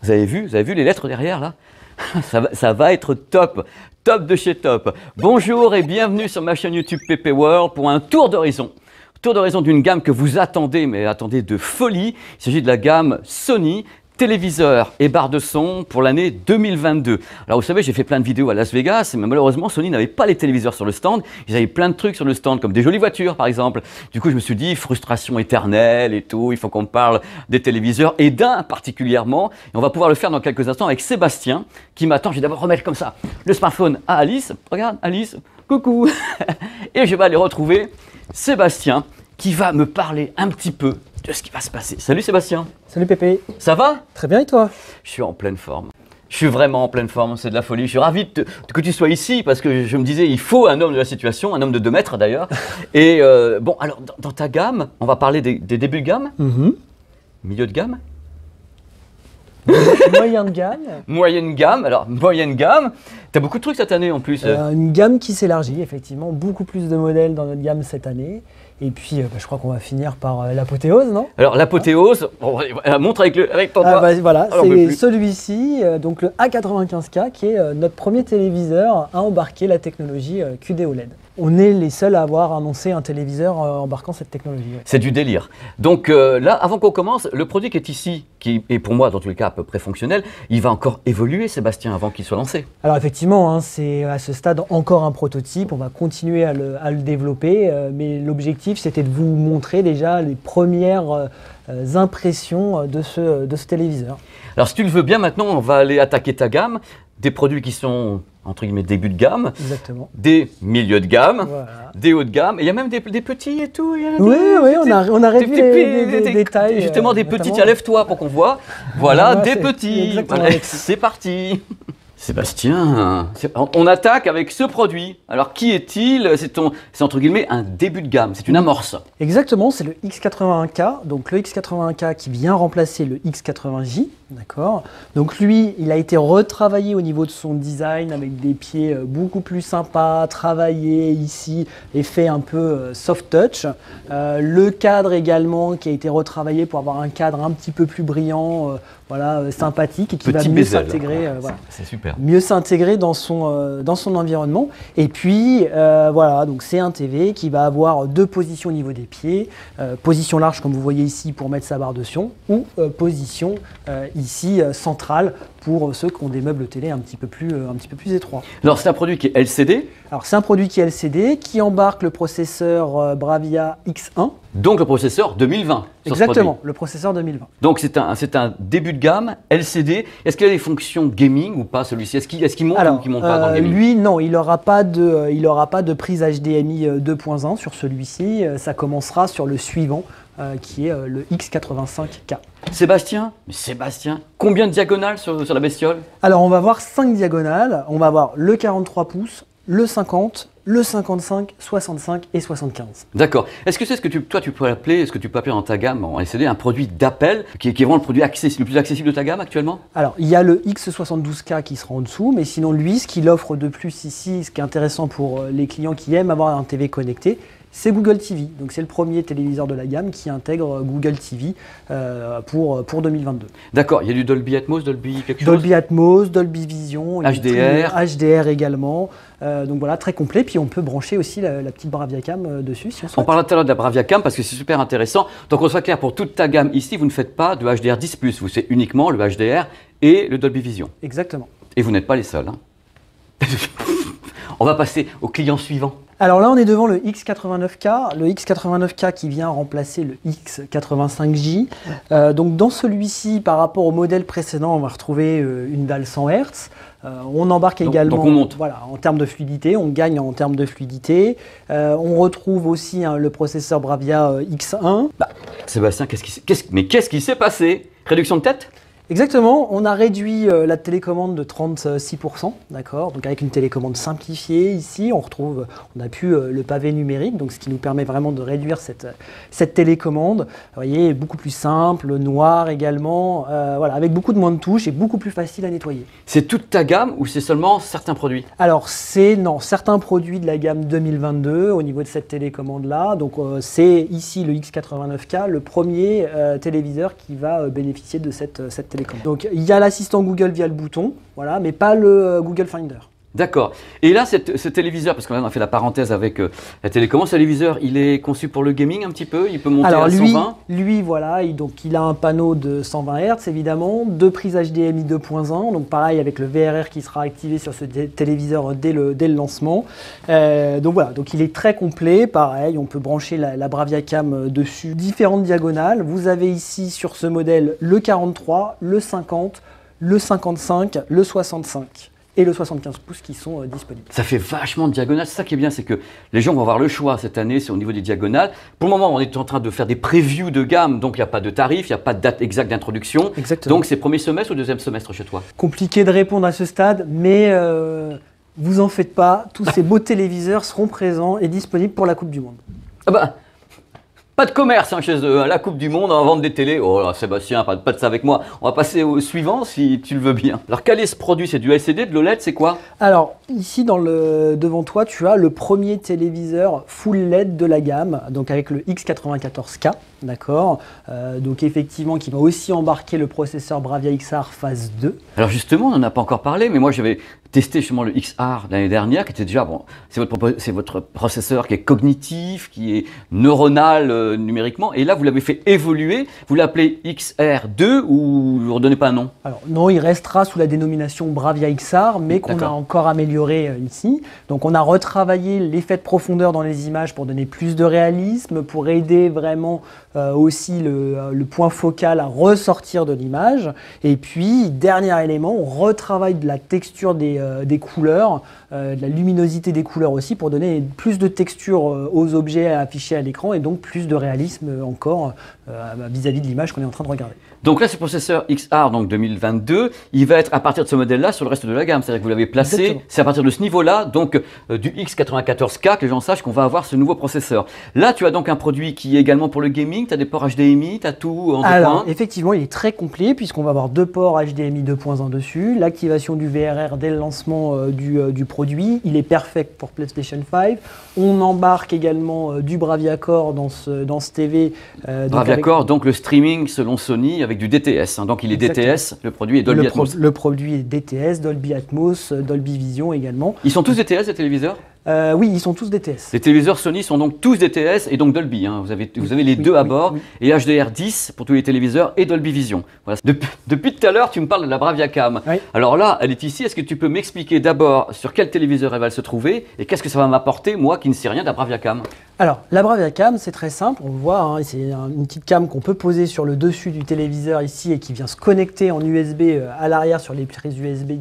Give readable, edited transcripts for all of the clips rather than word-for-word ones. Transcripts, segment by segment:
Vous avez vu les lettres derrière là? Ça va être top, top de chez top. Bonjour et bienvenue sur ma chaîne YouTube PP World pour un tour d'horizon. Tour d'horizon d'une gamme que vous attendez, mais attendez de folie. Il s'agit de la gamme Sony, téléviseur et barre de son pour l'année 2022. Alors vous savez, j'ai fait plein de vidéos à Las Vegas, mais malheureusement Sony n'avait pas les téléviseurs sur le stand. Ils avaient plein de trucs sur le stand, comme des jolies voitures par exemple. Du coup je me suis dit, frustration éternelle et tout, il faut qu'on parle des téléviseurs et d'un particulièrement. Et on va pouvoir le faire dans quelques instants avec Sébastien qui m'attend. Je vais d'abord remettre comme ça le smartphone à Alice. Regarde Alice, coucou. Et je vais aller retrouver Sébastien qui va me parler un petit peu de ce qui va se passer. Salut Sébastien. Salut Pépé. Ça va? Très bien et toi? Je suis en pleine forme. Je suis vraiment en pleine forme, c'est de la folie. Je suis ravi que tu sois ici parce que je me disais, il faut un homme de la situation, un homme de 2 mètres d'ailleurs. Et bon, alors dans ta gamme, on va parler des débuts de gamme, milieu de gamme, Moyenne gamme. Moyenne gamme. Alors, moyenne gamme, tu as beaucoup de trucs cette année en plus. Une gamme qui s'élargit, effectivement. Beaucoup plus de modèles dans notre gamme cette année. Et puis, je crois qu'on va finir par l'apothéose, non? Alors, l'apothéose, montre avec ton doigt. Voilà, c'est celui-ci, donc le A95K, qui est notre premier téléviseur à embarquer la technologie QD OLED. On est les seuls à avoir annoncé un téléviseur embarquant cette technologie. Ouais. C'est du délire. Donc là, avant qu'on commence, le produit qui est ici, qui est pour moi dans tous les cas à peu près fonctionnel, il va encore évoluer, Sébastien, avant qu'il soit lancé. Alors effectivement, hein, c'est à ce stade encore un prototype, on va continuer à le développer, mais l'objectif c'était de vous montrer déjà les premières impressions de ce téléviseur. Alors si tu le veux bien, maintenant on va aller attaquer ta gamme, des produits qui sont entre guillemets début de gamme, exactement, des milieux de gamme, voilà, des hauts de gamme, et il y a même des petits et tout. Oui, on a réduit les tailles. Justement des petits, tiens lève-toi pour qu'on voit. Voilà, des petits. Voilà, c'est parti. Sébastien, on attaque avec ce produit. Alors qui est-il? C'est entre guillemets un début de gamme, c'est une amorce. Exactement, c'est le X81K, donc le X81K qui vient remplacer le X80J, d'accord. Donc lui, il a été retravaillé au niveau de son design avec des pieds beaucoup plus sympas, travaillés ici, effet un peu soft touch. Le cadre également qui a été retravaillé pour avoir un cadre un petit peu plus brillant, voilà, sympathique et qui va mieux s'intégrer. Voilà. C'est super. Mieux s'intégrer dans son environnement. Et puis voilà, donc c'est un TV qui va avoir 2 positions au niveau des pieds, position large comme vous voyez ici pour mettre sa barre de son, ou position ici centrale pour ceux qui ont des meubles télé un petit peu plus étroits. Alors c'est un produit qui est LCD. Alors c'est un produit qui est LCD, qui embarque le processeur Bravia X1. Donc le processeur 2020. Exactement, le processeur 2020. Donc c'est un début de gamme LCD. Est-ce qu'il a des fonctions gaming ou pas celui-ci? Est-ce qu'il monte ou qu'il monte pas dans le gaming? Lui, non, il n'aura pas de prise HDMI 2.1 sur celui-ci. Ça commencera sur le suivant, qui est le X85K. Sébastien, combien de diagonales sur la bestiole? Alors on va voir 5 diagonales. On va voir le 43 pouces, le 50, le 55, 65 et 75. D'accord. Est-ce que c'est ce que tu peux appeler, dans ta gamme en LCD un produit d'appel qui est vraiment le produit le plus accessible de ta gamme actuellement? Alors il y a le X72K qui sera en dessous, mais sinon lui, ce qu'il offre de plus ici, ce qui est intéressant pour les clients qui aiment avoir un TV connecté, c'est Google TV. Donc c'est le premier téléviseur de la gamme qui intègre Google TV pour 2022. D'accord, il y a du Dolby Atmos, Dolby quelque chose? Dolby Atmos, Dolby Vision, HDR. HDR également. Donc voilà, très complet. Puis on peut brancher aussi la petite Bravia Cam dessus si on souhaite. On parlera tout à l'heure de la Bravia Cam parce que c'est super intéressant. Donc on soit clair, pour toute ta gamme ici, vous ne faites pas de HDR10+, vous c'est uniquement le HDR et le Dolby Vision. Exactement. Et vous n'êtes pas les seuls. Hein. On va passer au client suivant. Alors là, on est devant le X89K, le X89K qui vient remplacer le X85J. Donc dans celui-ci, par rapport au modèle précédent, on va retrouver une dalle 100 Hz. On embarque également, donc on monte. Voilà, en termes de fluidité, on gagne en termes de fluidité. On retrouve aussi le processeur Bravia X1. Sébastien, qu'est-ce qui s'est passé? Réduction de tête? Exactement, on a réduit la télécommande de 36%, d'accord. Donc avec une télécommande simplifiée ici, on a pu le pavé numérique, donc ce qui nous permet vraiment de réduire cette télécommande. Vous voyez, beaucoup plus simple, noir également, voilà, avec beaucoup de moins de touches et beaucoup plus facile à nettoyer. C'est toute ta gamme ou c'est seulement certains produits? Alors non, certains produits de la gamme 2022 au niveau de cette télécommande-là. Donc c'est ici le X89K, le premier téléviseur qui va bénéficier de cette télécommande. Donc il y a l'assistant Google via le bouton, voilà, mais pas le Google Finder. D'accord. Et là, ce téléviseur, parce qu'on a fait la parenthèse avec la télécommande, ce téléviseur, il est conçu pour le gaming un petit peu? Il peut monter à 120? Lui, voilà, il a un panneau de 120 Hz évidemment, 2 prises HDMI 2.1, donc pareil avec le VRR qui sera activé sur ce téléviseur dès le lancement. Donc voilà, donc il est très complet, pareil, on peut brancher la Bravia Cam dessus, différentes diagonales. Vous avez ici sur ce modèle le 43, le 50, le 55, le 65. Et le 75 pouces qui sont disponibles. Ça fait vachement de diagonales. C'est ça qui est bien, c'est que les gens vont avoir le choix cette année, c'est au niveau des diagonales. Pour le moment, on est en train de faire des previews de gamme, donc il n'y a pas de tarif, il n'y a pas de date exacte d'introduction. Exactement. Donc c'est premier semestre ou deuxième semestre chez toi? Compliqué de répondre à ce stade, mais vous en faites pas, tous ces beaux téléviseurs seront présents et disponibles pour la Coupe du Monde. Ah bah, pas de commerce chez eux, à la Coupe du Monde, on va vendre des télés. Oh là, Sébastien, pas de ça avec moi. On va passer au suivant si tu le veux bien. Alors quel est ce produit? C'est du LCD, de l'OLED, c'est quoi? Alors ici devant toi, tu as le premier téléviseur full LED de la gamme, donc avec le X94K, d'accord. Donc effectivement, qui va aussi embarquer le processeur Bravia XR Phase 2. Alors justement, on n'en a pas encore parlé, mais moi j'avais testé justement le XR l'année dernière, qui était déjà, bon, c'est votre processeur qui est cognitif, qui est neuronal numériquement, et là vous l'avez fait évoluer, vous l'appelez XR2 ou vous ne redonnez pas un nom? Alors non, il restera sous la dénomination Bravia XR, mais qu'on a encore amélioré ici. Donc on a retravaillé l'effet de profondeur dans les images pour donner plus de réalisme, pour aider vraiment aussi le point focal à ressortir de l'image. Et puis, dernier élément, on retravaille de la texture des couleurs, de la luminosité des couleurs aussi, pour donner plus de texture aux objets affichés à l'écran et donc plus de réalisme encore vis-à-vis de l'image qu'on est en train de regarder. Donc là, ce processeur XR donc 2022, il va être à partir de ce modèle-là sur le reste de la gamme. C'est-à-dire que vous l'avez placé, c'est à partir de ce niveau-là, donc du X94K, que les gens sachent qu'on va avoir ce nouveau processeur. Là, tu as donc un produit qui est également pour le gaming, tu as des ports HDMI, tu as tout en 2 points. Effectivement, il est très complet puisqu'on va avoir 2 ports HDMI 2.1 dessus, l'activation du VRR dès le lancement du produit, il est parfait pour PlayStation 5. On embarque également du Bravia Core dans ce TV. Bravia Core, donc le streaming selon Sony avec du DTS. Hein. Donc il est DTS, le produit est Dolby Atmos. Le produit est DTS, Dolby Atmos, Dolby Vision également. Ils sont tous DTS, les téléviseurs? Oui, ils sont tous DTS. Les téléviseurs Sony sont donc tous DTS et donc Dolby. Hein. Vous avez les deux à bord, et HDR10 pour tous les téléviseurs et Dolby Vision. Voilà. Depuis tout à l'heure, tu me parles de la Bravia Cam. Oui. Alors là, elle est ici. Est-ce que tu peux m'expliquer d'abord sur quel téléviseur elle va se trouver et qu'est-ce que ça va m'apporter, moi qui ne sais rien de la Bravia Cam? Alors, la Bravia Cam, c'est très simple. On le voit, hein, c'est une petite cam qu'on peut poser sur le dessus du téléviseur ici et qui vient se connecter en USB à l'arrière sur les prises USB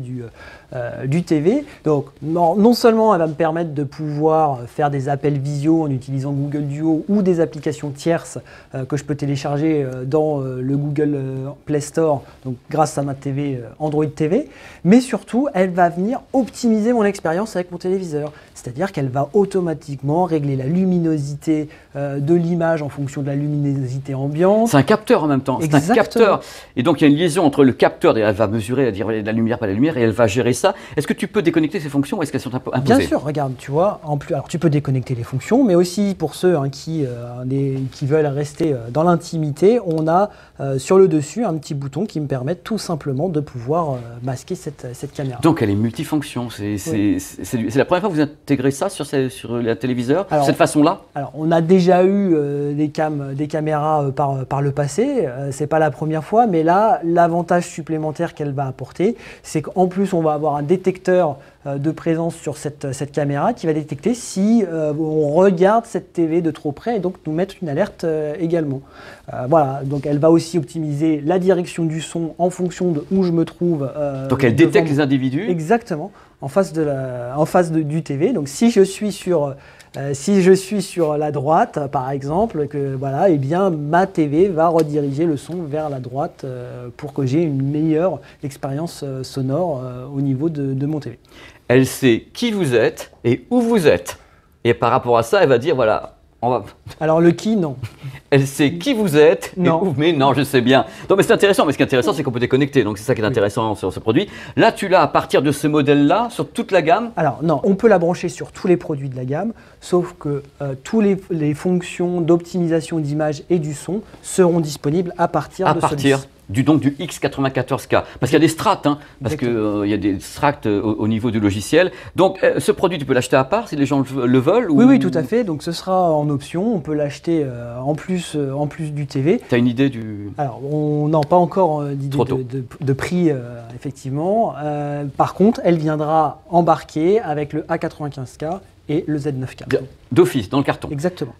du TV. Donc, non seulement elle va me permettre de pouvoir faire des appels visio en utilisant Google Duo ou des applications tierces que je peux télécharger dans le Google Play Store, donc grâce à ma TV Android TV, mais surtout, elle va venir optimiser mon expérience avec mon téléviseur. C'est-à-dire qu'elle va automatiquement régler la luminosité de l'image en fonction de la luminosité ambiante. C'est un capteur en même temps. C'est un capteur. Et donc, il y a une liaison entre le capteur, et elle va mesurer, dire la lumière, pas la lumière, et elle va gérer ça. Est-ce que tu peux déconnecter ces fonctions ou est-ce qu'elles sont imposées? Bien sûr, regarde, tu vois, alors tu peux déconnecter les fonctions, mais aussi pour ceux qui veulent rester dans l'intimité, on a sur le dessus un petit bouton qui me permet tout simplement de pouvoir masquer cette caméra. Donc, elle est multifonction. C'est la première fois que vous intégrez ça sur le téléviseur, de cette façon-là? Alors, on a déjà eu des caméras par le passé, c'est pas la première fois, mais là, l'avantage supplémentaire qu'elle va apporter, c'est qu'en plus, on va avoir un détecteur de présence sur cette caméra qui va détecter si on regarde cette TV de trop près et donc nous mettre une alerte également. Voilà, donc elle va aussi optimiser la direction du son en fonction de où je me trouve. Donc elle détecte les individus? Exactement, en face du TV. Donc si je suis sur la droite, par exemple, eh bien, ma TV va rediriger le son vers la droite pour que j'ai une meilleure expérience sonore au niveau de mon TV. Elle sait qui vous êtes et où vous êtes. Et par rapport à ça, elle va dire, voilà, on va... Alors le qui, non. Elle sait qui vous êtes, non. Et où, mais non, je sais bien. Non, mais c'est intéressant, mais ce qui est intéressant, c'est qu'on peut déconnecter, donc c'est ça qui est intéressant sur ce produit. Là, tu l'as à partir de ce modèle-là, sur toute la gamme? Alors non, on peut la brancher sur tous les produits de la gamme, sauf que toutes les fonctions d'optimisation d'image et du son seront disponibles à partir de celui-ci. donc du X94K. Parce qu'il y a des strates, hein, parce qu'il y a des strates au niveau du logiciel. Donc ce produit, tu peux l'acheter à part si les gens le veulent ou... Oui, tout à fait. Donc ce sera en option. On peut l'acheter en plus du TV. Tu as une idée du... Alors, on n'a pas encore d'idée de prix, effectivement. Par contre, elle viendra embarquée avec le A95K et le Z9K. D'office, dans le carton. Exactement.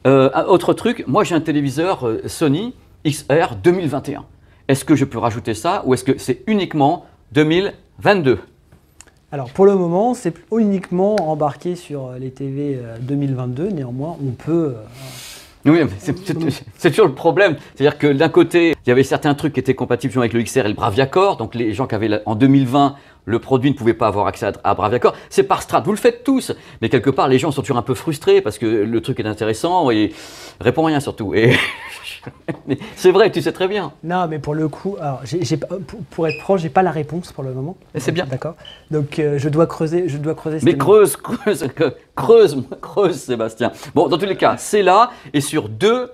Autre truc, moi j'ai un téléviseur Sony XR 2021. Est-ce que je peux rajouter ça ou est-ce que c'est uniquement 2022? Alors pour le moment, c'est uniquement embarqué sur les TV 2022. Néanmoins, on peut... Oui, c'est toujours le problème. C'est-à-dire que d'un côté, il y avait certains trucs qui étaient compatibles avec le XR et le Bravia Core. Donc les gens qui avaient en 2020 le produit ne pouvait pas avoir accès à Bravia Core. C'est par strat, vous le faites tous. Mais quelque part, les gens sont toujours un peu frustrés parce que le truc est intéressant et répond rien surtout. Et c'est vrai, tu sais très bien. Non, mais pour le coup, alors, pour être franc, j'ai pas la réponse pour le moment. C'est bien. D'accord. Donc je dois creuser. Mais creuse, Sébastien. Bon, dans tous les cas, c'est là et sur deux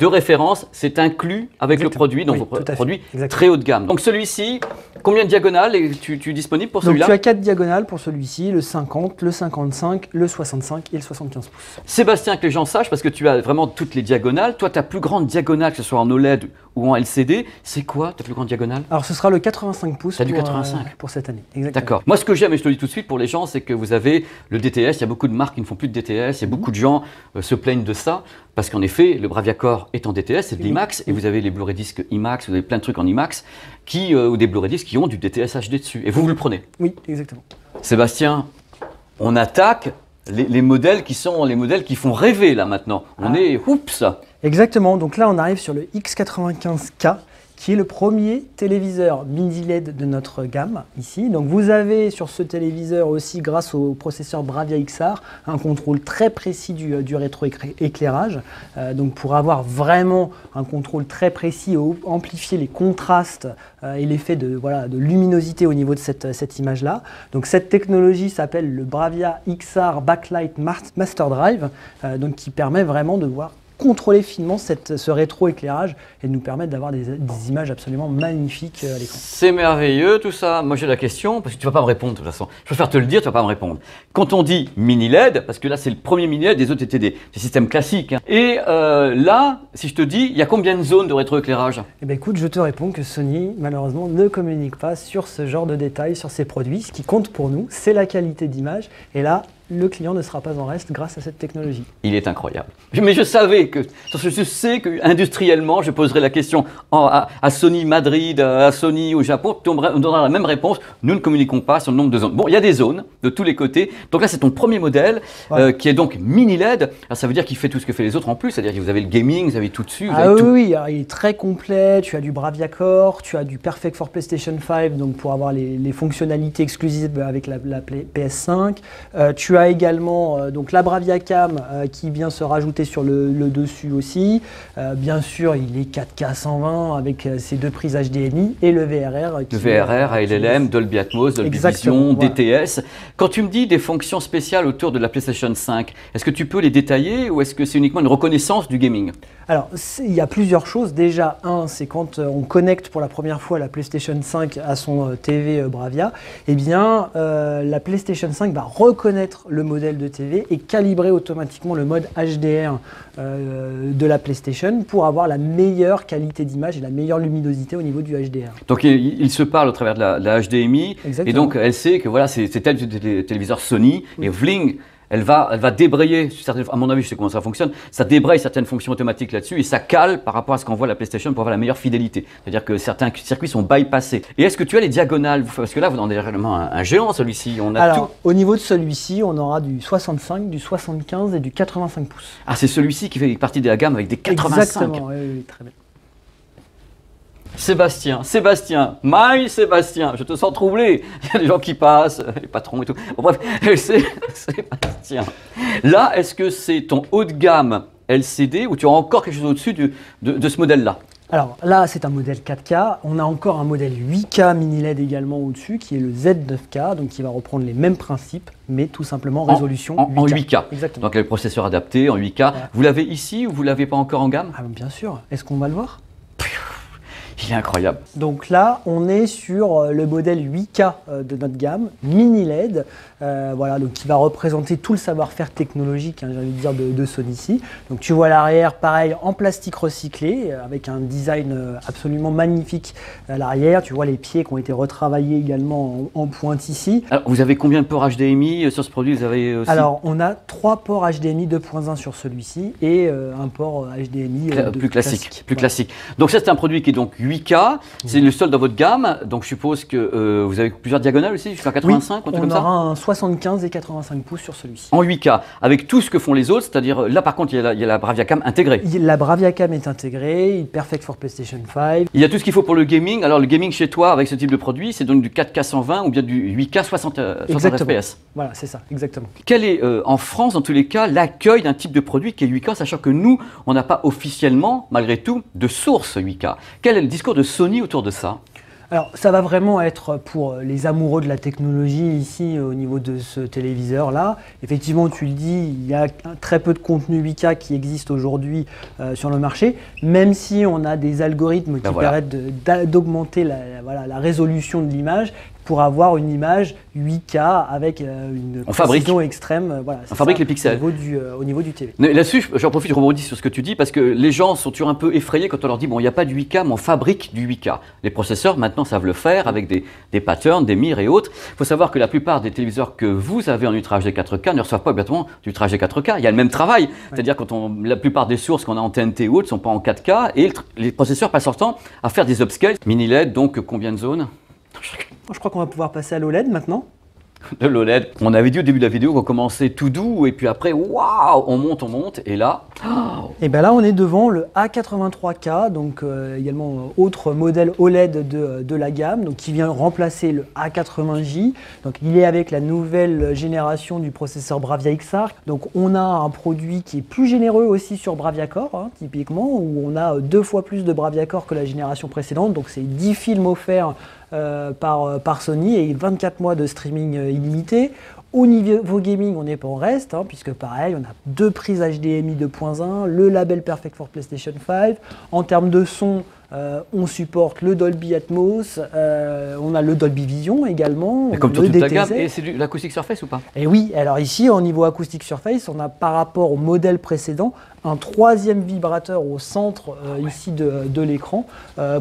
références, c'est inclus avec le produit, donc produit très haut de gamme. Donc celui-ci, combien de diagonales tu disponible pour celui-là? Tu as 4 diagonales pour celui-ci, le 50, le 55, le 65 et le 75 pouces. Sébastien, que les gens sachent, parce que tu as vraiment toutes les diagonales. Toi, ta plus grande diagonale, que ce soit en OLED ou en LCD, c'est quoi ta plus grande diagonale? Alors ce sera le 85 pouces du 85 pour cette année. Exactement. D'accord. Moi, ce que j'aime, et je te le dis tout de suite pour les gens, c'est que vous avez le DTS. Il y a beaucoup de marques qui ne font plus de DTS. Il y a beaucoup de gens se plaignent de ça. Parce qu'en effet, le Bravia Core est en DTS, c'est de l'IMAX, et vous avez les Blu-ray disques IMAX, vous avez plein de trucs en IMAX, ou des Blu-ray disques qui ont du DTS HD dessus. Et vous le prenez? Oui, exactement. Sébastien, on attaque les modèles qui sont les modèles qui font rêver là maintenant. On est oups. Exactement. Donc là, on arrive sur le X95K, qui est le premier téléviseur mini LED de notre gamme ici. Donc vous avez sur ce téléviseur aussi, grâce au processeur Bravia XR, un contrôle très précis du rétroéclairage. Donc pour avoir vraiment un contrôle très précis et amplifier les contrastes et l'effet de luminosité au niveau de cette image-là. Donc cette technologie s'appelle le Bravia XR Backlight Master Drive, donc qui permet vraiment de voir contrôler finement ce rétroéclairage et de nous permettre d'avoir des images absolument magnifiques à l'écran. C'est merveilleux tout ça. Moi j'ai la question, parce que tu ne vas pas me répondre de toute façon. Je préfère te le dire, tu ne vas pas me répondre. Quand on dit mini LED, parce que là c'est le premier mini LED, les autres étaient des systèmes classiques. Hein. Et là, si je te dis, il y a combien de zones de rétroéclairage? Eh bien écoute, je te réponds que Sony, malheureusement, ne communique pas sur ce genre de détails, sur ses produits. Ce qui compte pour nous, c'est la qualité d'image. Et là, le client ne sera pas en reste grâce à cette technologie. Il est incroyable. Mais je savais que, je sais qu'industriellement, je poserai la question à Sony Madrid, à Sony au Japon, on donnera la même réponse. Nous ne communiquons pas sur le nombre de zones. Bon, il y a des zones de tous les côtés. Donc là, c'est ton premier modèle qui est donc mini LED. Alors, ça veut dire qu'il fait tout ce que fait les autres en plus. C'est-à-dire que vous avez le gaming, vous avez tout dessus. Oui, il est très complet. Tu as du Bravia Core, tu as du Perfect for PlayStation 5, donc pour avoir les fonctionnalités exclusives avec la PS5. Tu as également donc la Bravia Cam qui vient se rajouter sur le dessus aussi. Bien sûr, il est 4K 120 avec ses deux prises HDMI et le VRR. Le VRR, ALLM, Dolby Atmos, Dolby Vision, DTS. Quand tu me dis des fonctions spéciales autour de la PlayStation 5, est-ce que tu peux les détailler ou est-ce que c'est uniquement une reconnaissance du gaming? Alors, il y a plusieurs choses. Déjà, c'est quand on connecte pour la première fois la PlayStation 5 à son TV Bravia, eh bien, la PlayStation 5 va reconnaître le modèle de TV et calibrer automatiquement le mode HDR de la PlayStation pour avoir la meilleure qualité d'image et la meilleure luminosité au niveau du HDR. Donc, il se parle au travers de la HDMI. Exactement. Et donc, elle sait que voilà, c'est tel téléviseur Sony et vling. Elle va débrayer, à mon avis, je sais comment ça fonctionne, ça débraye certaines fonctions automatiques là-dessus et ça cale par rapport à ce qu'envoie la PlayStation pour avoir la meilleure fidélité. C'est-à-dire que certains circuits sont bypassés. Et est-ce que tu as les diagonales? Parce que là, vous en avez réellement un géant, celui-ci. Alors, au niveau de celui-ci, on aura du 65, du 75 et du 85 pouces. Ah, c'est celui-ci qui fait partie de la gamme avec des 85. Exactement, oui, très bien. Sébastien, je te sens troublé. Il y a des gens qui passent, les patrons et tout. Bon, bref, Sébastien. Là, est-ce que c'est ton haut de gamme LCD ou tu as encore quelque chose au-dessus de ce modèle-là? Alors là, c'est un modèle 4K. On a encore un modèle 8K mini LED également au-dessus, qui est le Z9K, donc qui va reprendre les mêmes principes, mais tout simplement résolution 8K. En 8K. Exactement. Donc, le processeur adapté en 8K. Voilà. Vous l'avez ici ou vous ne l'avez pas encore en gamme? Bien sûr. Est-ce qu'on va le voir? Il est incroyable. Donc là, on est sur le modèle 8K de notre gamme, mini LED, voilà, donc qui va représenter tout le savoir-faire technologique, hein, j'ai envie de dire, de Sony ici. Donc tu vois l'arrière, pareil, en plastique recyclé, avec un design absolument magnifique à l'arrière. Tu vois les pieds qui ont été retravaillés également en pointe ici. Alors, vous avez combien de ports HDMI sur ce produit? Vous avez aussi... Alors, on a 3 ports HDMI 2.1 sur celui-ci et un port HDMI plus classique. Plus voilà. classique. Donc ça, c'est un produit qui est donc 8K. C'est le seul dans votre gamme. Donc je suppose que vous avez plusieurs diagonales aussi, jusqu'à 85, oui, comme ça. On aura un 75 et 85 pouces sur celui-ci. En 8K, avec tout ce que font les autres, c'est-à-dire là par contre, il y a la Bravia Cam intégrée. La Bravia Cam est intégrée, perfect for PlayStation 5. Il y a tout ce qu'il faut pour le gaming. Alors le gaming chez toi, avec ce type de produit, c'est donc du 4K 120 ou bien du 8K 60 FPS. Voilà, c'est ça, exactement. Quel est, en France, dans tous les cas, l'accueil d'un type de produit qui est 8K, sachant que nous, on n'a pas officiellement, malgré tout, de source 8K. Quel est le discours de Sony autour de ça? Alors, ça va vraiment être pour les amoureux de la technologie ici au niveau de ce téléviseur-là. Effectivement, tu le dis, il y a très peu de contenu 8K qui existe aujourd'hui sur le marché, même si on a des algorithmes qui permettent d'augmenter la résolution de l'image pour avoir une image 8K avec une précision extrême. Voilà, on fabrique les pixels. Au niveau du TV. Là-dessus, j'en profite, je rebondis sur ce que tu dis, parce que les gens sont toujours un peu effrayés quand on leur dit bon, il n'y a pas de 8K, mais on fabrique du 8K. Les processeurs, maintenant, savent le faire avec des patterns, des mires et autres. Il faut savoir que la plupart des téléviseurs que vous avez en Ultra HD 4K ne reçoivent pas exactement du Ultra HD 4K. Il y a le même travail. C'est-à-dire que la plupart des sources qu'on a en TNT ou autres ne sont pas en 4K, et les processeurs passent leur temps à faire des upscales. Mini LED, donc combien de zones? Je crois qu'on va pouvoir passer à l'OLED maintenant. De l'OLED. On avait dit au début de la vidéo qu'on commençait tout doux et puis après, waouh, on monte et là... Oh. Et bien là, on est devant le A83K, donc également autre modèle OLED de la gamme, donc qui vient remplacer le A80J. Donc il est avec la nouvelle génération du processeur Bravia X-Arc. Donc on a un produit qui est plus généreux aussi sur Bravia Core, hein, typiquement, où on a 2 fois plus de Bravia Core que la génération précédente. Donc c'est 10 films offerts par Sony et 24 mois de streaming illimité. Au niveau gaming, on n'est pas en reste, hein, puisque pareil, on a 2 prises HDMI 2.1, le label Perfect for PlayStation 5. En termes de son, on supporte le Dolby Atmos, on a le Dolby Vision également. Et comme le toute DTZ. la gamme, et c'est l'Acoustic Surface ou pas? Et oui, alors ici, au niveau Acoustic Surface, on a par rapport au modèle précédent, un 3e vibrateur au centre ici de l'écran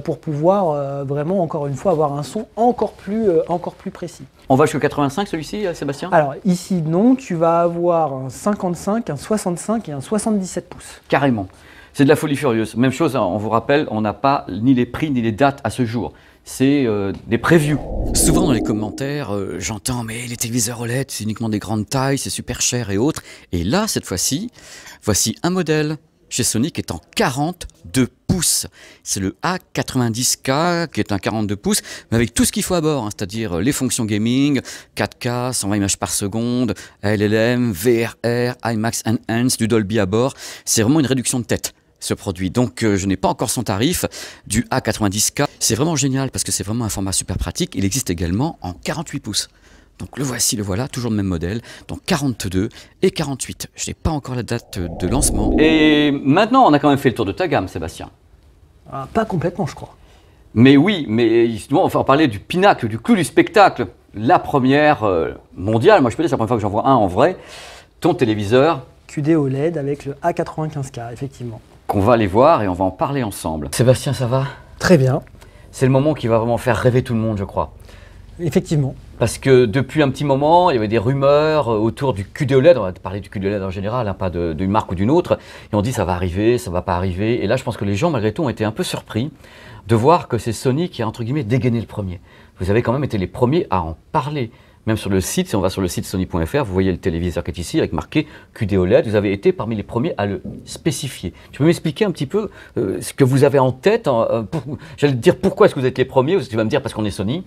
pour pouvoir vraiment, encore une fois, avoir un son encore plus précis. On va jusqu'au 85 celui-ci, Sébastien? Alors ici, non, tu vas avoir un 55, un 65 et un 77 pouces. Carrément. C'est de la folie furieuse. Même chose, on vous rappelle, on n'a pas ni les prix ni les dates à ce jour. C'est des previews. Souvent dans les commentaires, j'entends mais les téléviseurs OLED, c'est uniquement des grandes tailles, c'est super cher et autres. Et là, cette fois-ci, voici un modèle chez Sony qui est en 42 pouces. C'est le A90K qui est un 42 pouces, mais avec tout ce qu'il faut à bord, hein, c'est-à-dire les fonctions gaming, 4K, 120 images par seconde, LLM, VRR, IMAX Enhanced, du Dolby à bord. C'est vraiment une réduction de tête, ce produit. Donc je n'ai pas encore son tarif du A90K. C'est vraiment génial parce que c'est vraiment un format super pratique. Il existe également en 48 pouces. Donc le voici, le voilà, toujours le même modèle, donc 42 et 48. Je n'ai pas encore la date de lancement. Et maintenant, on a quand même fait le tour de ta gamme, Sébastien. Ah, pas complètement, je crois. Mais oui, mais justement, on va parler du pinacle, du clou du spectacle. La première mondiale, moi je peux dire, c'est la première fois que j'en vois un en vrai. Ton téléviseur. QD OLED avec le A95K, effectivement. Qu'on va aller voir et on va en parler ensemble. Sébastien, ça va? Très bien. C'est le moment qui va vraiment faire rêver tout le monde, je crois. Effectivement. Parce que depuis un petit moment, il y avait des rumeurs autour du QD OLED, on va parler du QD OLED en général, hein, pas d'une marque ou d'une autre, et on dit ça va arriver, ça va pas arriver. Et là, je pense que les gens, malgré tout, ont été un peu surpris de voir que c'est Sony qui a, entre guillemets, dégainé le premier. Vous avez quand même été les premiers à en parler. Même sur le site, si on va sur le site sony.fr, vous voyez le téléviseur qui est ici avec marqué QD OLED. Vous avez été parmi les premiers à le spécifier. Tu peux m'expliquer un petit peu ce que vous avez en tête? J'allais te dire pourquoi est-ce que vous êtes les premiers, parce que tu vas me dire parce qu'on est Sony.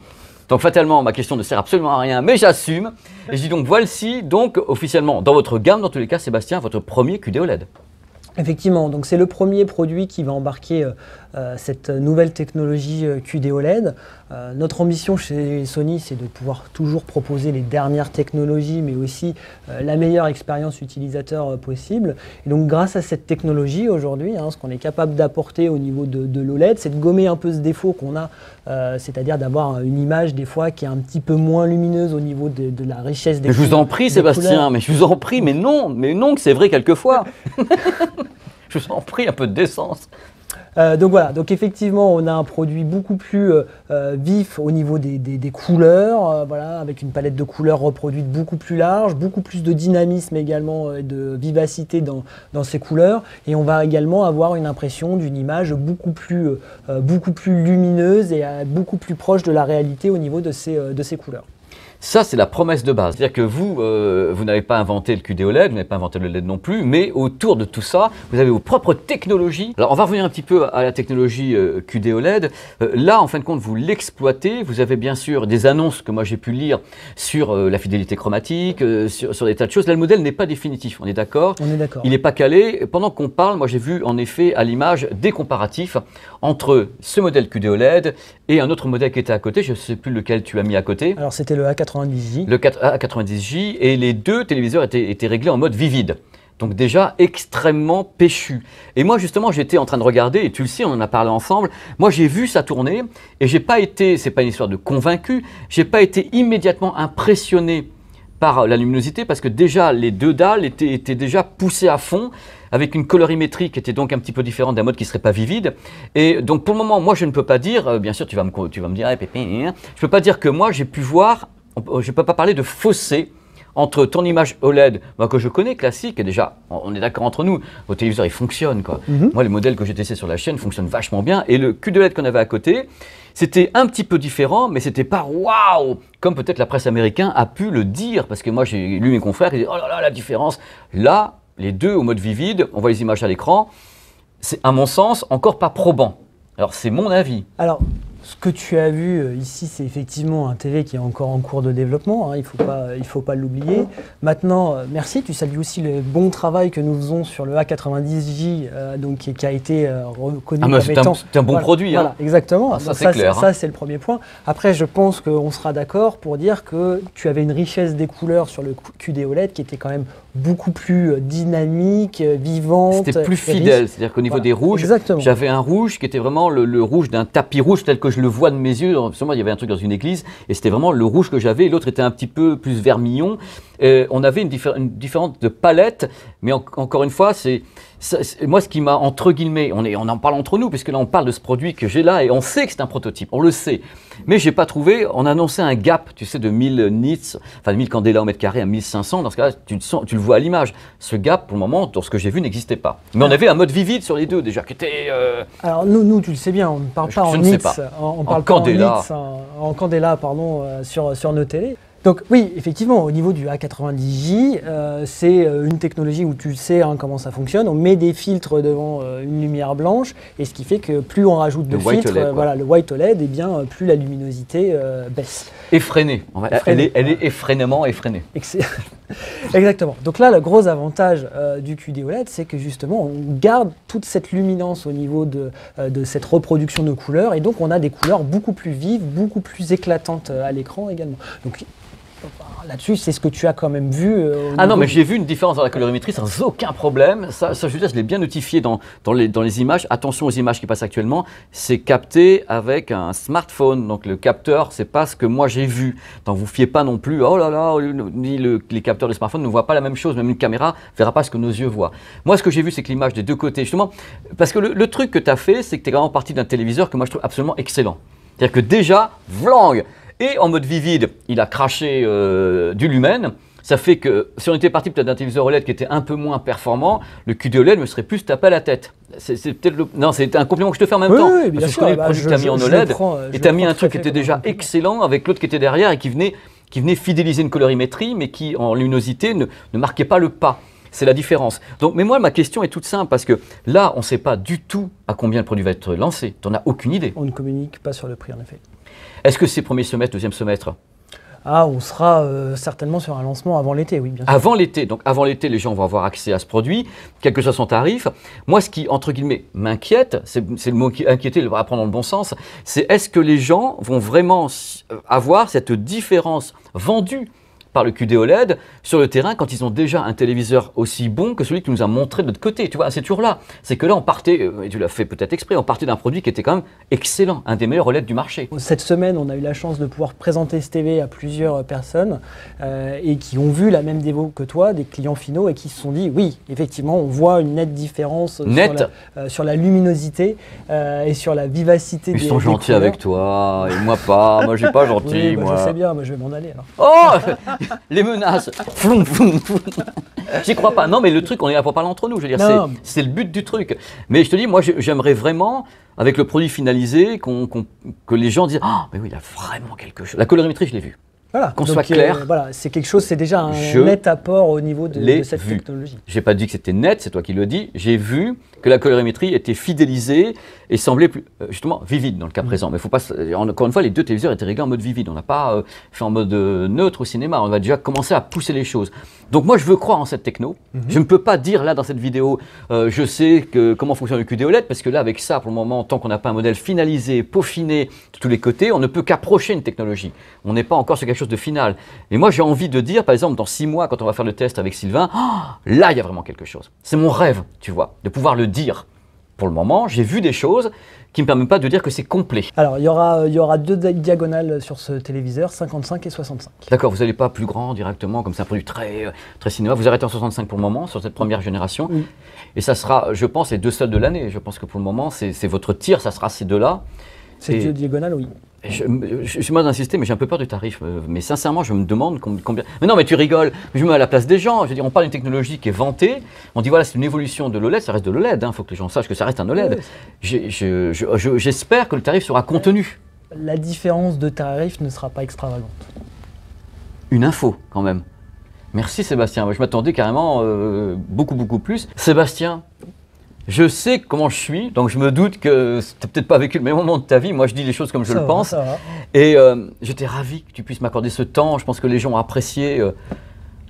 Donc fatalement, ma question ne sert absolument à rien, mais j'assume. Et je dis donc, voici donc officiellement dans votre gamme, dans tous les cas, Sébastien, votre premier QD OLED. Effectivement, donc c'est le premier produit qui va embarquer cette nouvelle technologie QD-OLED. Notre ambition chez Sony, c'est de pouvoir toujours proposer les dernières technologies, mais aussi la meilleure expérience utilisateur possible. Et donc grâce à cette technologie aujourd'hui, ce qu'on est capable d'apporter au niveau de l'OLED, c'est de gommer un peu ce défaut qu'on a, c'est-à-dire d'avoir une image des fois qui est un petit peu moins lumineuse au niveau de la richesse des couleurs. Je vous en prie Sébastien, mais je vous en prie, mais non, que c'est vrai quelquefois. Je vous en prie, un peu de décence. Donc voilà, donc effectivement on a un produit beaucoup plus vif au niveau des couleurs, voilà, avec une palette de couleurs reproduite beaucoup plus large, beaucoup plus de dynamisme également et de vivacité dans ces couleurs, et on va également avoir une impression d'une image beaucoup plus lumineuse et beaucoup plus proche de la réalité au niveau de ces couleurs. Ça, c'est la promesse de base. C'est-à-dire que vous n'avez pas inventé le QD-OLED, vous n'avez pas inventé le LED non plus, mais autour de tout ça, vous avez vos propres technologies. Alors, on va revenir un petit peu à la technologie QD-OLED. Là, en fin de compte, vous l'exploitez. Vous avez bien sûr des annonces que moi j'ai pu lire sur la fidélité chromatique, sur des tas de choses. Là, le modèle n'est pas définitif, on est d'accord? On est d'accord. Il n'est pas calé. Pendant qu'on parle, moi j'ai vu en effet à l'image des comparatifs entre ce modèle QD-OLED et un autre modèle qui était à côté. Je ne sais plus lequel tu as mis à côté. Alors, c'était le A90J. Le A90J, et les deux téléviseurs étaient réglés en mode vivide. Donc déjà extrêmement péchu. Et moi justement j'étais en train de regarder, et tu le sais, on en a parlé ensemble, moi j'ai vu ça tourner, et j'ai pas été, c'est pas une histoire de convaincu, j'ai pas été immédiatement impressionné par la luminosité, parce que déjà les deux dalles étaient déjà poussées à fond, avec une colorimétrie qui était donc un petit peu différente d'un mode qui ne serait pas vivide. Et donc pour le moment, moi je ne peux pas dire, bien sûr tu vas me dire, hey, Pépé, je ne peux pas dire que moi j'ai pu voir, je ne peux pas parler de fossé entre ton image OLED, moi, que je connais, classique, et déjà, on est d'accord entre nous, vos téléviseurs, ils fonctionnent, quoi. Moi, les modèles que j'ai testés sur la chaîne fonctionnent vachement bien, et le QD-OLED qu'on avait à côté, c'était un petit peu différent, mais c'était pas waouh, comme peut-être la presse américaine a pu le dire, parce que moi, j'ai lu mes confrères qui disaient, oh là là, la différence. Là, les deux au mode vivide, on voit les images à l'écran, c'est, à mon sens, encore pas probant. Alors, c'est mon avis. Alors, ce que tu as vu ici, c'est effectivement un TV qui est encore en cours de développement, il faut pas l'oublier. Maintenant, merci, tu salues aussi le bon travail que nous faisons sur le A90J, donc, qui a été reconnu comme étant… C'est un bon produit. Voilà, exactement. Ah, ça, c'est clair. Ça, c'est le premier point. Après, je pense qu'on sera d'accord pour dire que tu avais une richesse des couleurs sur le QD-OLED qui était quand même beaucoup plus dynamique, vivante. C'était plus fidèle, c'est-à-dire qu'au niveau des rouges, j'avais un rouge qui était vraiment le rouge d'un tapis rouge tel que je le vois de mes yeux. Sûrement, il y avait un truc dans une église et c'était vraiment le rouge que j'avais. L'autre était un petit peu plus vermillon. On avait une différence de palette, mais encore une fois, moi, ce qui m'a, entre guillemets, on en parle entre nous, puisque là, on parle de ce produit que j'ai là et on sait que c'est un prototype, on le sait. Mais je n'ai pas trouvé, on annonçait un gap, tu sais, de 1000 nits, enfin 1000 candela au mètre carré à 1500. Dans ce cas-là, tu le vois à l'image. Ce gap, pour le moment, dans ce que j'ai vu, n'existait pas. Mais on avait un mode vivide sur les deux déjà, qui était… Alors nous, tu le sais bien, on ne parle pas en nits, on parle pas en candela, pardon, sur nos télés. Donc oui, effectivement, au niveau du A90J, c'est une technologie où tu sais comment ça fonctionne. On met des filtres devant une lumière blanche, et ce qui fait que plus on rajoute de filtres, voilà, le White OLED, et bien plus la luminosité baisse. Effrénée. Elle est effrénément effrénée. Exactement. Donc là, le gros avantage du QD-OLED, c'est que justement, on garde toute cette luminance au niveau de cette reproduction de couleurs, et donc on a des couleurs beaucoup plus vives, beaucoup plus éclatantes à l'écran également. Donc là-dessus, c'est ce que tu as quand même vu. Ah non, mais j'ai vu une différence dans la colorimétrie sans aucun problème. Ça je l'ai bien notifié dans les images. Attention aux images qui passent actuellement. C'est capté avec un smartphone. Donc le capteur, c'est pas ce que moi j'ai vu. Donc vous fiez pas non plus. Oh là là, les capteurs de smartphone ne voient pas la même chose. Même une caméra ne verra pas ce que nos yeux voient. Moi, ce que j'ai vu, c'est que l'image des deux côtés, justement, parce que le truc que tu as fait, c'est que tu es vraiment parti d'un téléviseur que moi je trouve absolument excellent. C'est-à-dire que déjà, vlang. Et en mode vivide, il a craché du lumen. Ça fait que si on était parti peut-être d'un téléviseur OLED qui était un peu moins performant, le QD-OLED me serait plus tapé à la tête. C'est peut-être non, c'est un compliment que je te fais en même temps. Oui, bien sûr. Parce que je connais le produit que tu as mis en OLED et tu as mis un truc qui était déjà excellent avec l'autre qui était derrière et qui venait fidéliser une colorimétrie, mais qui en luminosité ne marquait pas le pas. C'est la différence. Donc, mais moi, ma question est toute simple parce que là, on ne sait pas du tout à combien le produit va être lancé. Tu n'en as aucune idée. On ne communique pas sur le prix, en effet. Est-ce que c'est premier semestre, deuxième semestre? Ah, on sera certainement sur un lancement avant l'été, oui, bien sûr. Avant l'été, donc avant l'été, les gens vont avoir accès à ce produit, quel que soit son tarif. Moi, ce qui, entre guillemets, m'inquiète, c'est le mot qui inquiéter, à prendre dans le bon sens, c'est est-ce que les gens vont vraiment avoir cette différence vendue par le QD OLED sur le terrain quand ils ont déjà un téléviseur aussi bon que celui que tu nous as montré de l'autre côté. Tu vois, c'est toujours là. C'est que là, on partait, et tu l'as fait peut-être exprès, on partait d'un produit qui était quand même excellent, un des meilleurs OLED du marché. Cette semaine, on a eu la chance de pouvoir présenter ce TV à plusieurs personnes et qui ont vu la même démo que toi, des clients finaux, et qui se sont dit, oui, effectivement, on voit une nette différence sur la luminosité et sur la vivacité Ils des sont gentils couleurs. avec toi, et moi pas, moi je suis pas gentil. Oui, bah, moi. je sais bien, moi je vais m'en aller alors. Oh les menaces. Floum, floum, floum. J'y crois pas. Non, mais le truc, on est là pour parler entre nous. Je veux dire, c'est le but du truc. Mais je te dis, moi, j'aimerais vraiment, avec le produit finalisé, que les gens disent, ah, mais oui, il a vraiment quelque chose. La colorimétrie, je l'ai vue. Voilà, qu'on soit clair. Voilà, c'est quelque chose, c'est déjà un net apport au niveau de cette technologie. J'ai pas dit que c'était net, c'est toi qui le dis. J'ai vu que la colorimétrie était fidélisée et semblait plus, justement vivide dans le cas présent. Mais faut pas, encore une fois, les deux téléviseurs étaient réglés en mode vivide. On n'a pas fait en mode neutre au cinéma. On va déjà commencer à pousser les choses. Donc moi, je veux croire en cette techno. Je ne peux pas dire là dans cette vidéo, je sais comment fonctionne le QD OLED, parce que là, avec ça, pour le moment, tant qu'on n'a pas un modèle finalisé, peaufiné de tous les côtés, on ne peut qu'approcher une technologie. On n'est pas encore sur quelque chose de final. Et moi, j'ai envie de dire, par exemple, dans 6 mois, quand on va faire le test avec Sylvain, là, il y a vraiment quelque chose. C'est mon rêve, tu vois, de pouvoir le dire. Pour le moment, j'ai vu des choses qui ne me permettent pas de dire que c'est complet. Alors, il y aura 2 diagonales sur ce téléviseur, 55 et 65. D'accord, vous n'allez pas plus grand directement, comme c'est un produit très cinéma. Vous arrêtez en 65 pour le moment, sur cette première génération. Oui. Et ça sera, je pense, les 2 seuls de l'année. Je pense que pour le moment, c'est votre tir, ça sera ces 2-là. Ces 2 diagonales, oui. Je suis mal d'insister, mais j'ai un peu peur du tarif. Mais sincèrement, je me demande combien. Mais non, mais tu rigoles. Je me mets à la place des gens. Je veux dire, on parle d'une technologie qui est vantée. On dit voilà, c'est une évolution de l'OLED. Ça reste de l'OLED. Il faut que les gens sachent que ça reste un OLED. J'espère que le tarif sera contenu. La différence de tarif ne sera pas extravagante. Une info, quand même. Merci Sébastien. Je m'attendais carrément beaucoup plus. Sébastien. Je sais comment je suis, donc je me doute que tu n'as peut-être pas vécu le même moment de ta vie. Moi, je dis les choses comme je le pense. Et j'étais ravi que tu puisses m'accorder ce temps. Je pense que les gens ont apprécié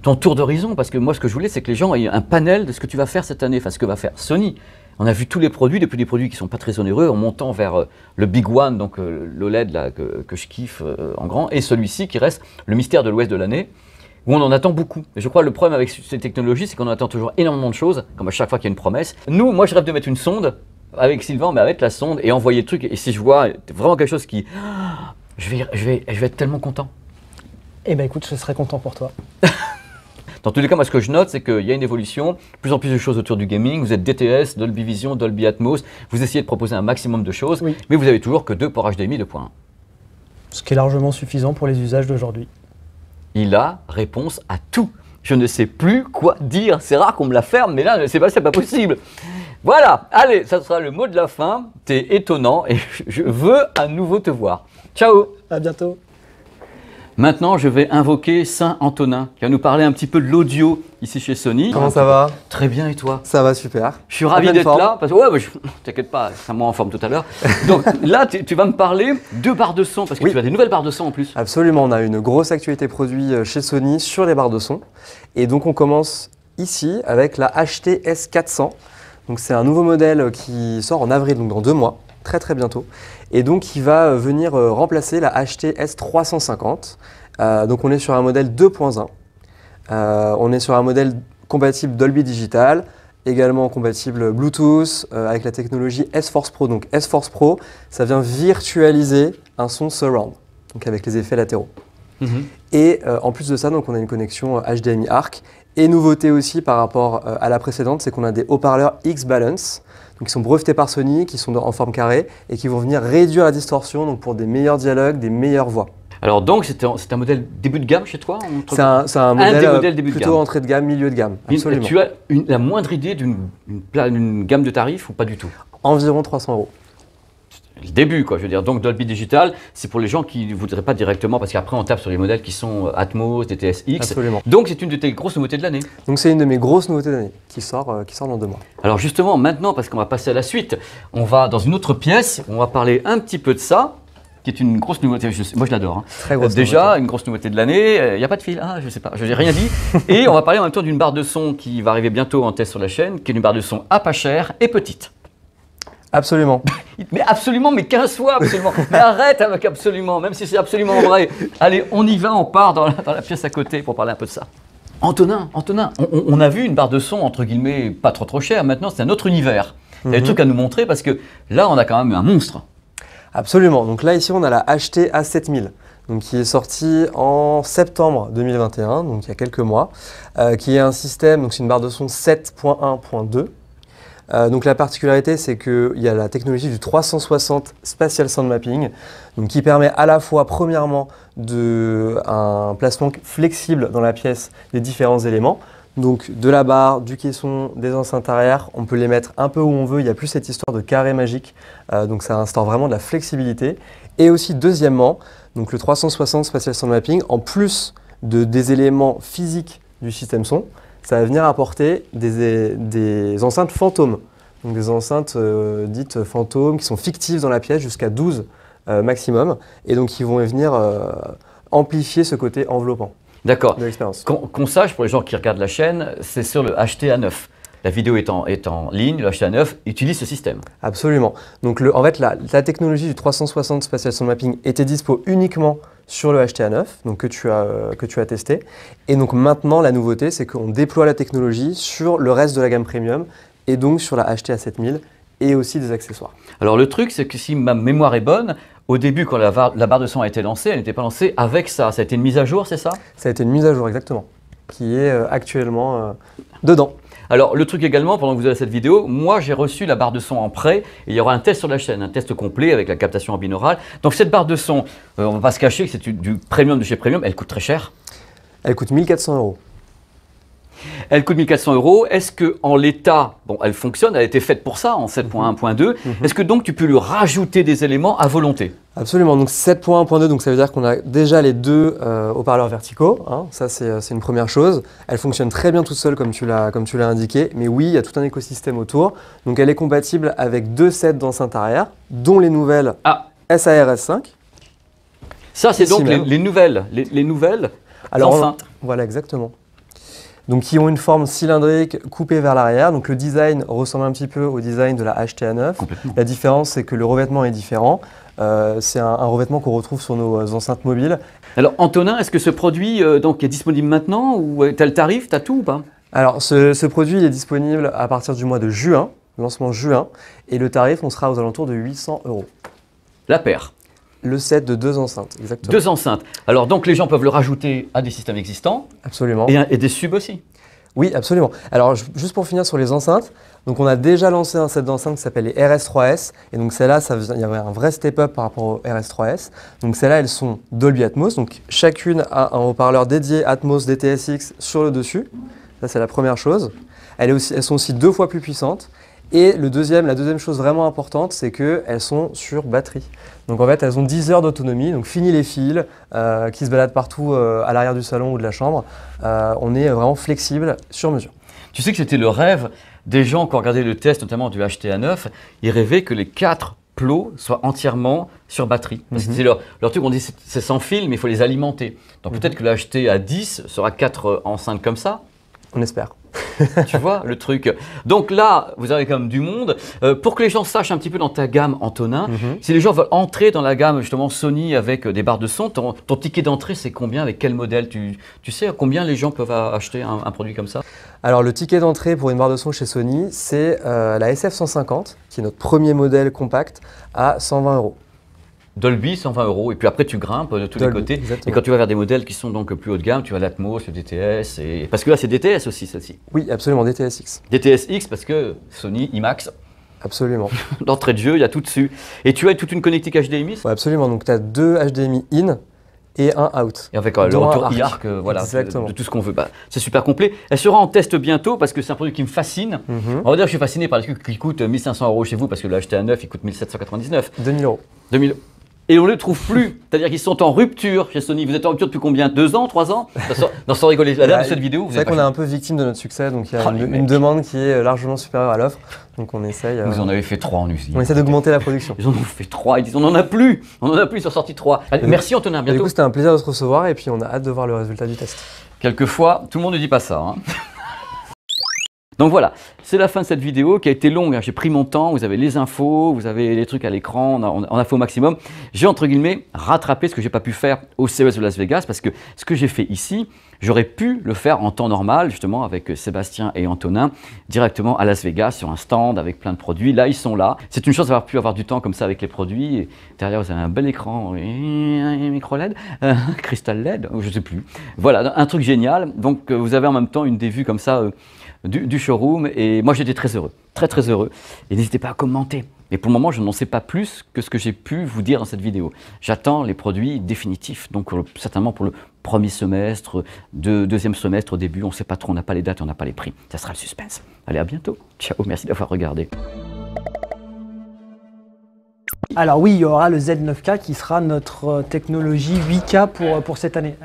ton tour d'horizon, parce que moi, ce que je voulais, c'est que les gens aient un panel de ce que tu vas faire cette année, enfin ce que va faire Sony. On a vu tous les produits, depuis des produits qui ne sont pas très onéreux, en montant vers le Big One, donc l'OLED là, que je kiffe en grand, et celui-ci qui reste le mystère de l'Ouest de l'année, où on en attend beaucoup. Et je crois que le problème avec ces technologies, c'est qu'on attend toujours énormément de choses, comme à chaque fois qu'il y a une promesse. Nous, moi, je rêve de mettre une sonde, avec Sylvain, mais avec la sonde, et envoyer le truc. Et si je vois vraiment quelque chose qui... Je vais être tellement content. Eh bien écoute, je serais content pour toi. Dans tous les cas, moi, ce que je note, c'est qu'il y a une évolution, de plus en plus de choses autour du gaming. Vous êtes DTS, Dolby Vision, Dolby Atmos. Vous essayez de proposer un maximum de choses, oui. Mais vous avez toujours que 2 ports HDMI 2.1. Ce qui est largement suffisant pour les usages d'aujourd'hui. Il a réponse à tout. Je ne sais plus quoi dire. C'est rare qu'on me la ferme, mais là, c'est pas possible. Voilà, allez, ça sera le mot de la fin. T'es étonnant et je veux à nouveau te voir. Ciao. À bientôt. Maintenant, je vais invoquer Saint Antonin, qui va nous parler un petit peu de l'audio ici chez Sony. Comment ça va? Très bien, et toi? Ça va super. Je suis ravi d'être là, parce que ouais, t'inquiète pas, c'est moi en forme tout à l'heure. Donc là, tu vas me parler de barres de son, parce que tu as des nouvelles barres de son en plus. Absolument, on a une grosse actualité produit chez Sony sur les barres de son. Et donc on commence ici avec la HT-S 400. Donc c'est un nouveau modèle qui sort en avril, donc dans 2 mois, très bientôt. Et donc il va venir remplacer la HT-S 350. Donc on est sur un modèle 2.1. On est sur un modèle compatible Dolby Digital, également compatible Bluetooth avec la technologie S-Force Pro. Donc S-Force Pro, ça vient virtualiser un son surround, donc avec les effets latéraux. Et en plus de ça, donc on a une connexion HDMI ARC. Et nouveauté aussi par rapport à la précédente, c'est qu'on a des haut-parleurs X-Balance, donc qui sont brevetés par Sony, qui sont en forme carrée et qui vont venir réduire la distorsion, donc pour des meilleurs dialogues, des meilleures voix. Alors donc c'est un modèle début de gamme chez toi? C'est un modèle plutôt entrée de gamme, milieu de gamme, absolument. Tu as la moindre idée d'une gamme de tarifs ou pas du tout? Environ 300 €. Le début, quoi, je veux dire. Donc Dolby Digital, c'est pour les gens qui ne voudraient pas directement, parce qu'après on tape sur les modèles qui sont Atmos, DTS-X. Absolument. Donc c'est une de tes grosses nouveautés de l'année. Donc c'est une de mes grosses nouveautés de l'année qui sort dans 2 mois. Alors justement, maintenant, parce qu'on va passer à la suite, on va dans une autre pièce, on va parler un petit peu de ça. qui est une grosse nouveauté. Moi, je l'adore. Hein. Très grosse Déjà, nouveauté. une grosse nouveauté de l'année. Il n'y a pas de fil. Ah, je sais pas. Je n'ai rien dit. Et on va parler en même temps d'une barre de son qui va arriver bientôt en test sur la chaîne, qui est une barre de son à pas cher et petite. Absolument. Mais absolument, mais 15 fois absolument. Mais arrête avec absolument, même si c'est absolument vrai. Allez, on y va, on part dans la pièce à côté pour parler un peu de ça. Antonin, on a vu une barre de son, entre guillemets, pas trop chère. Maintenant, c'est un autre univers. Il y a des trucs à nous montrer parce que là, on a quand même un monstre. Absolument. Donc là, ici, on a la HT A7000, donc qui est sortie en septembre 2021, donc il y a quelques mois, qui est un système, donc c'est une barre de son 7.1.2. Donc la particularité, c'est qu'il y a la technologie du 360 Spatial Sound Mapping, donc qui permet à la fois, premièrement, un placement flexible dans la pièce des différents éléments. Donc de la barre, du caisson, des enceintes arrière, on peut les mettre un peu où on veut, il n'y a plus cette histoire de carré magique, donc ça instaure vraiment de la flexibilité. Et aussi deuxièmement, donc le 360 Spatial Sound Mapping, en plus des éléments physiques du système son, ça va venir apporter des enceintes fantômes, donc des enceintes dites fantômes qui sont fictives dans la pièce jusqu'à 12 maximum, et donc qui vont venir amplifier ce côté enveloppant. D'accord. De l'expérience. Qu'on sache, pour les gens qui regardent la chaîne, c'est sur le HTA9. La vidéo est en ligne, le HTA9 utilise ce système. Absolument. Donc en fait, la technologie du 360 Spatial Sound Mapping était dispo uniquement sur le HTA9, donc que tu as testé. Et donc maintenant, la nouveauté, c'est qu'on déploie la technologie sur le reste de la gamme premium et donc sur la HTA7000 et aussi des accessoires. Alors le truc, c'est que si ma mémoire est bonne, au début, quand la barre de son a été lancée, elle n'était pas lancée avec ça. Ça a été une mise à jour, c'est ça? Ça a été une mise à jour, exactement, qui est actuellement dedans. Alors le truc également, pendant que vous avez cette vidéo, moi j'ai reçu la barre de son en prêt et il y aura un test sur la chaîne, un test complet avec la captation en binaural. Donc cette barre de son, on ne va pas se cacher que c'est du premium de chez premium, elle coûte très cher. Elle coûte 1 400 €. Elle coûte 1 400 €. Est-ce qu'en l'état, bon, elle fonctionne, elle a été faite pour ça en 7.1.2. Est-ce que donc tu peux lui rajouter des éléments à volonté? Absolument, donc 7.1.2, donc ça veut dire qu'on a déjà les deux haut-parleurs verticaux, hein. Ça c'est une première chose. Elle fonctionne très bien toute seule comme tu l'as indiqué, mais oui, il y a tout un écosystème autour. Donc elle est compatible avec 2 sets d'enceintes arrière, dont les nouvelles SARS5. Ça c'est donc les nouvelles enceintes. Voilà, exactement. Donc qui ont une forme cylindrique coupée vers l'arrière. Donc le design ressemble un petit peu au design de la HTA9. La différence, c'est que le revêtement est différent. C'est un revêtement qu'on retrouve sur nos enceintes mobiles. Alors Antonin, est-ce que ce produit donc, est disponible maintenant ou tu as le tarif, tu as tout ou pas? Alors ce produit il est disponible à partir du mois de juin, lancement juin, et le tarif on sera aux alentours de 800 €. La paire. Le set de 2 enceintes, exactement. 2 enceintes. Alors donc les gens peuvent le rajouter à des systèmes existants. Absolument. Et des subs aussi. Oui, absolument. Alors juste pour finir sur les enceintes, donc on a déjà lancé un set d'enceintes qui s'appelle les RS3S, et donc celles-là, il y avait un vrai step-up par rapport aux RS3S. Donc celles-là, elles sont Dolby Atmos, donc chacune a un haut-parleur dédié Atmos DTS:X sur le dessus. Ça c'est la première chose. Elles sont aussi 2 fois plus puissantes. Et la deuxième chose vraiment importante, c'est qu'elles sont sur batterie. Donc en fait, elles ont 10 heures d'autonomie, donc fini les fils qui se baladent partout à l'arrière du salon ou de la chambre. On est vraiment flexible sur mesure. Tu sais que c'était le rêve des gens qui ont regardé le test, notamment du HTA9. Ils rêvaient que les 4 plots soient entièrement sur batterie. Parce que c'est leur truc, on dit c'est sans fil, mais il faut les alimenter. Donc peut-être que le HTA10 sera 4 enceintes comme ça. On espère. Tu vois le truc. Donc là, vous avez quand même du monde. Pour que les gens sachent un petit peu dans ta gamme, Antonin, si les gens veulent entrer dans la gamme justement Sony avec des barres de son, ton ticket d'entrée c'est combien? Avec quel modèle? Tu sais à combien les gens peuvent acheter un produit comme ça? Alors le ticket d'entrée pour une barre de son chez Sony, c'est la SF150, qui est notre premier modèle compact, à 120 €. Dolby, 120 €, et puis après tu grimpes de tous les côtés. Exactement. Et quand tu vas vers des modèles qui sont donc plus haut de gamme, tu as l'Atmos, le DTS, parce que là c'est DTS aussi celle-ci. Oui, absolument, DTS:X. DTS:X parce que Sony IMAX, Absolument. d'entrée de jeu, il y a tout dessus. Et tu as toute une connectique HDMI Ouais, absolument, donc tu as 2 HDMI in et un out. et avec le Dont un retour arc. IARC, voilà, Exactement. de tout ce qu'on veut. Bah, c'est super complet. Elle sera en test bientôt parce que c'est un produit qui me fascine. On va dire que je suis fasciné par le truc qui coûte 1 500 € chez vous parce que le HTA9 il coûte 1 799. 2000 €. 2000. et on ne les trouve plus. C'est-à-dire qu'ils sont en rupture chez Sony. Vous êtes en rupture depuis combien? 2 ans, 3 ans? Sans rigoler. La date de cette vidéo, C'est vrai qu'on est un peu victime de notre succès, donc il y a une demande qui est largement supérieure à l'offre. Donc on essaye. Vous en avez fait 3 en usine. On essaie d'augmenter la production. Ils en ont fait 3. Ils disent on n'en a plus. On n'en a plus, ils sont sortis 3. Allez, merci Antonin, à Du bientôt. coup, c'était un plaisir de te recevoir et puis on a hâte de voir le résultat du test. Quelquefois, tout le monde ne dit pas ça. Hein. Donc voilà, c'est la fin de cette vidéo qui a été longue. Hein. J'ai pris mon temps, vous avez les infos, vous avez les trucs à l'écran, on a fait au maximum. J'ai entre guillemets rattrapé ce que j'ai pas pu faire au CES de Las Vegas parce que ce que j'ai fait ici, j'aurais pu le faire en temps normal, justement avec Sébastien et Antonin, directement à Las Vegas sur un stand avec plein de produits. Là, ils sont là. C'est une chance d'avoir pu avoir du temps comme ça avec les produits. Et derrière, vous avez un bel écran, un micro LED, un cristal LED, je sais plus. Voilà, un truc génial. Donc, vous avez en même temps une des vues comme ça du showroom. Et moi, j'étais très heureux, très heureux. Et n'hésitez pas à commenter. Et pour le moment, je n'en sais pas plus que ce que j'ai pu vous dire dans cette vidéo. J'attends les produits définitifs, donc certainement pour le premier semestre, deuxième semestre, au début, on ne sait pas trop, on n'a pas les dates, on n'a pas les prix. Ça sera le suspense. Allez, à bientôt. Ciao, merci d'avoir regardé. Alors oui, il y aura le Z9K qui sera notre technologie 8K pour cette année.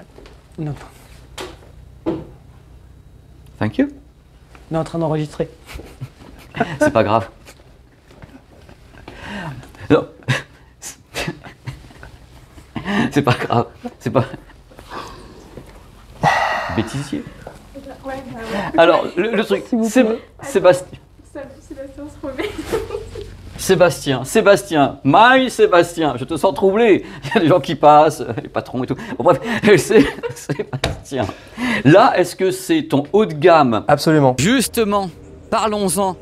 Non. Thank you. On est en train d'enregistrer. C'est pas grave. Non. C'est pas grave. C'est pas... Bêtisier. Ouais, Alors, le truc, Sébastien. Sébastien se remet. Sébastien, Sébastien, je te sens troublé. Il y a des gens qui passent, les patrons et tout. Bon, bref, Sébastien. Là, est-ce que c'est ton haut de gamme? Absolument. Justement, parlons-en.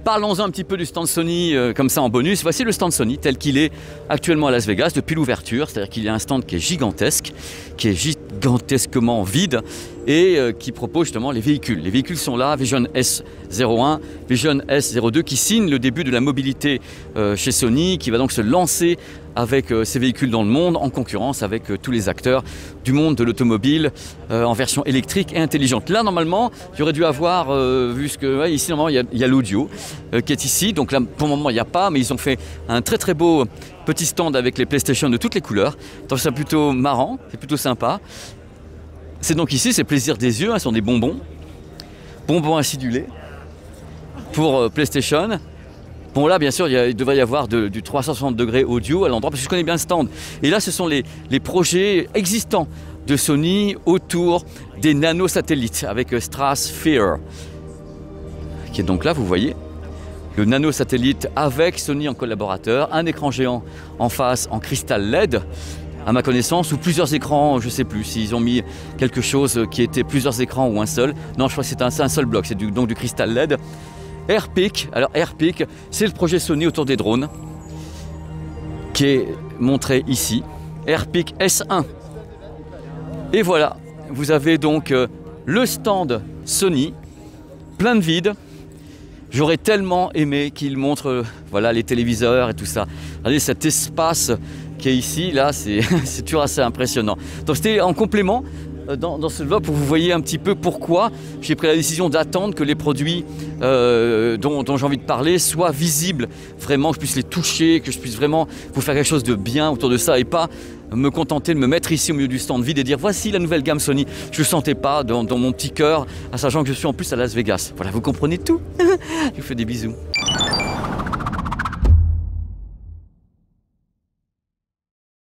Parlons un petit peu du stand Sony comme ça en bonus. Voici le stand Sony tel qu'il est actuellement à Las Vegas depuis l'ouverture. C'est-à-dire qu'il y a un stand qui est gigantesque, qui est gigantesquement vide et qui propose justement les véhicules. Les véhicules sont là, Vision S01, Vision S02 qui signe le début de la mobilité chez Sony, qui va donc se lancer avec ces véhicules dans le monde en concurrence avec tous les acteurs du monde de l'automobile en version électrique et intelligente. Là normalement, j'aurais dû avoir vu ce que ici normalement il y a l'audio qui est ici. Donc là pour le moment il n'y a pas, mais ils ont fait un très beau petit stand avec les PlayStation de toutes les couleurs. Donc c'est plutôt marrant, c'est plutôt sympa. C'est donc ici, c'est plaisir des yeux, hein, ce sont des bonbons acidulés pour PlayStation. Bon là bien sûr il devrait y avoir du 360 degrés audio à l'endroit parce que je connais bien le stand. Et là ce sont les projets existants de Sony autour des nanosatellites avec Stratosphere qui est donc là, vous voyez. Le nanosatellite avec Sony en collaborateur, un écran géant en face en cristal LED à ma connaissance, ou plusieurs écrans, je ne sais plus s'ils ont mis quelque chose qui était plusieurs écrans ou un seul. Non, je crois que c'est un seul bloc, c'est donc du cristal LED. Airpeak, alors Airpeak, c'est le projet Sony autour des drones qui est montré ici. Airpeak S1. Et voilà, vous avez donc le stand Sony, plein de vide. J'aurais tellement aimé qu'il montre voilà, les téléviseurs et tout ça. Regardez cet espace qui est ici, là, c'est toujours assez impressionnant. Donc c'était en complément dans ce vlog pour que vous voyez un petit peu pourquoi j'ai pris la décision d'attendre que les produits dont j'ai envie de parler soient visibles, vraiment, que je puisse les toucher, que je puisse vraiment vous faire quelque chose de bien autour de ça et pas me contenter de me mettre ici au milieu du stand vide et dire voici la nouvelle gamme Sony. Je ne le sentais pas dans mon petit cœur, à sachant que je suis en plus à Las Vegas. Voilà, vous comprenez tout. Je vous fais des bisous.